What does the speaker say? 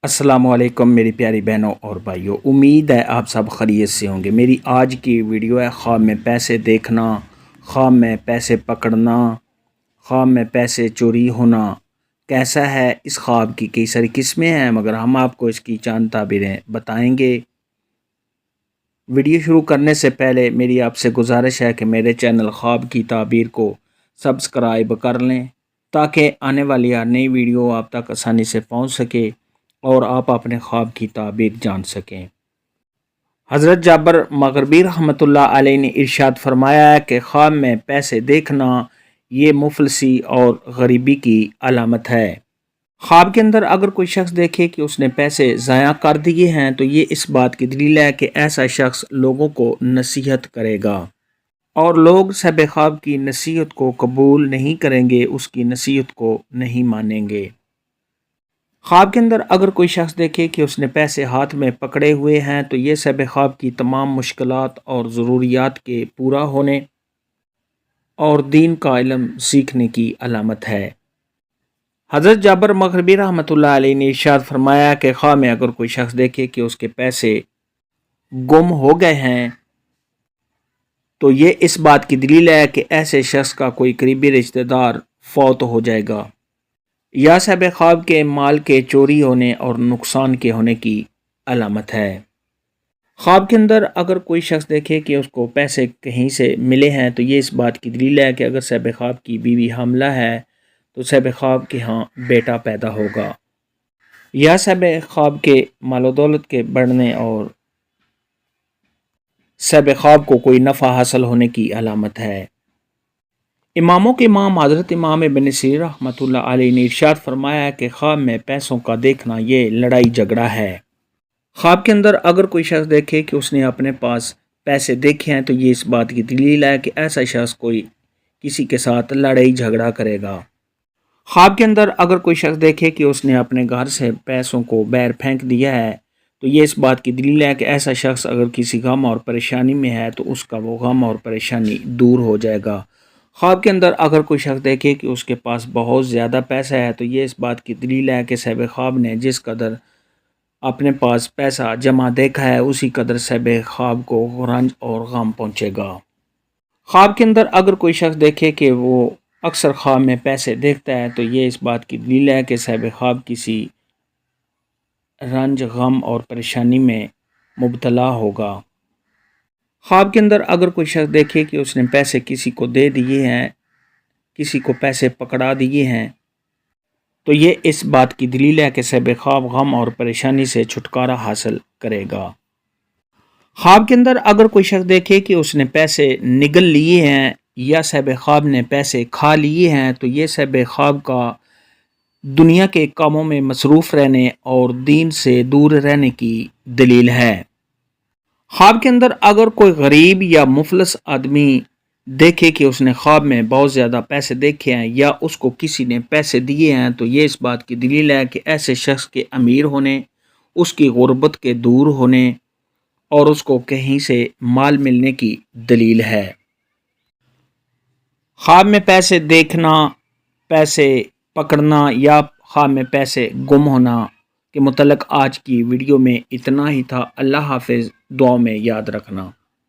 السلام علیکم میری پیاری بہنوں اور بھائیوں، امید ہے آپ سب خیریت سے ہوں گے۔ میری آج کی ویڈیو ہے خواب میں پیسے دیکھنا، خواب میں پیسے پکڑنا، خواب میں پیسے چوری ہونا کیسا ہے۔ اس خواب کی کئی ساری قسمیں ہیں مگر ہم آپ کو اس کی چند تعبیریں بتائیں گے۔ ویڈیو شروع کرنے سے پہلے میری آپ سے گزارش ہے کہ میرے چینل خواب کی تعبیر کو سبسکرائب کر لیں تاکہ آنے والی ہر نئی ویڈیو آپ تک آسانی سے پہنچ سکے اور آپ اپنے خواب کی تعبیر جان سکیں۔ حضرت جابر مغربی رحمۃ اللہ علیہ نے ارشاد فرمایا ہے کہ خواب میں پیسے دیکھنا یہ مفلسی اور غریبی کی علامت ہے۔ خواب کے اندر اگر کوئی شخص دیکھے کہ اس نے پیسے ضائع کر دیے ہیں تو یہ اس بات کی دلیل ہے کہ ایسا شخص لوگوں کو نصیحت کرے گا اور لوگ صاحب خواب کی نصیحت کو قبول نہیں کریں گے، اس کی نصیحت کو نہیں مانیں گے۔ خواب کے اندر اگر کوئی شخص دیکھے کہ اس نے پیسے ہاتھ میں پکڑے ہوئے ہیں تو یہ صاحب خواب کی تمام مشکلات اور ضروریات کے پورا ہونے اور دین کا علم سیکھنے کی علامت ہے۔ حضرت جابر مغربی رحمۃ اللہ علیہ نے ارشاد فرمایا کہ خواب میں اگر کوئی شخص دیکھے کہ اس کے پیسے گم ہو گئے ہیں تو یہ اس بات کی دلیل ہے کہ ایسے شخص کا کوئی قریبی رشتہ دار فوت ہو جائے گا یا صاحب خواب کے مال کے چوری ہونے اور نقصان کے ہونے کی علامت ہے۔ خواب کے اندر اگر کوئی شخص دیکھے کہ اس کو پیسے کہیں سے ملے ہیں تو یہ اس بات کی دلیل ہے کہ اگر صاحب خواب کی بیوی حاملہ ہے تو صاحب خواب کے ہاں بیٹا پیدا ہوگا یا صاحب خواب کے مال و دولت کے بڑھنے اور صاحب خواب کو کوئی نفع حاصل ہونے کی علامت ہے۔ اماموں کے امام حضرت امام ابن سیرین رحمۃ اللہ علیہ نے ارشاد فرمایا کہ خواب میں پیسوں کا دیکھنا یہ لڑائی جھگڑا ہے۔ خواب کے اندر اگر کوئی شخص دیکھے کہ اس نے اپنے پاس پیسے دیکھے ہیں تو یہ اس بات کی دلیل ہے کہ ایسا شخص کوئی کسی کے ساتھ لڑائی جھگڑا کرے گا۔ خواب کے اندر اگر کوئی شخص دیکھے کہ اس نے اپنے گھر سے پیسوں کو باہر پھینک دیا ہے تو یہ اس بات کی دلیل ہے کہ ایسا شخص اگر کسی غم اور پریشانی میں ہے تو اس کا وہ غم اور پریشانی دور ہو جائے گا۔ خواب کے اندر اگر کوئی شخص دیکھے کہ اس کے پاس بہت زیادہ پیسہ ہے تو یہ اس بات کی دلیل ہے کہ صاحب خواب نے جس قدر اپنے پاس پیسہ جمع دیکھا ہے اسی قدر صاحب خواب کو رنج اور غم پہنچے گا۔ خواب کے اندر اگر کوئی شخص دیکھے کہ وہ اکثر خواب میں پیسے دیکھتا ہے تو یہ اس بات کی دلیل ہے کہ صاحب خواب کسی رنج غم اور پریشانی میں مبتلا ہوگا۔ خواب کے اندر اگر کوئی شخص دیکھے کہ اس نے پیسے کسی کو دے دیے ہیں، کسی کو پیسے پکڑا دیے ہیں تو یہ اس بات کی دلیل ہے کہ صاحب خواب غم اور پریشانی سے چھٹکارا حاصل کرے گا۔ خواب کے اندر اگر کوئی شخص دیکھے کہ اس نے پیسے نگل لیے ہیں یا صاحب خواب نے پیسے کھا لیے ہیں تو یہ صاحب خواب کا دنیا کے کاموں میں مصروف رہنے اور دین سے دور رہنے کی دلیل ہے۔ خواب کے اندر اگر کوئی غریب یا مفلس آدمی دیکھے کہ اس نے خواب میں بہت زیادہ پیسے دیکھے ہیں یا اس کو کسی نے پیسے دیے ہیں تو یہ اس بات کی دلیل ہے کہ ایسے شخص کے امیر ہونے، اس کی غربت کے دور ہونے اور اس کو کہیں سے مال ملنے کی دلیل ہے۔ خواب میں پیسے دیکھنا، پیسے پکڑنا یا خواب میں پیسے گم ہونا کے متعلق آج کی ویڈیو میں اتنا ہی تھا۔ اللہ حافظ، دعاؤں میں یاد رکھنا۔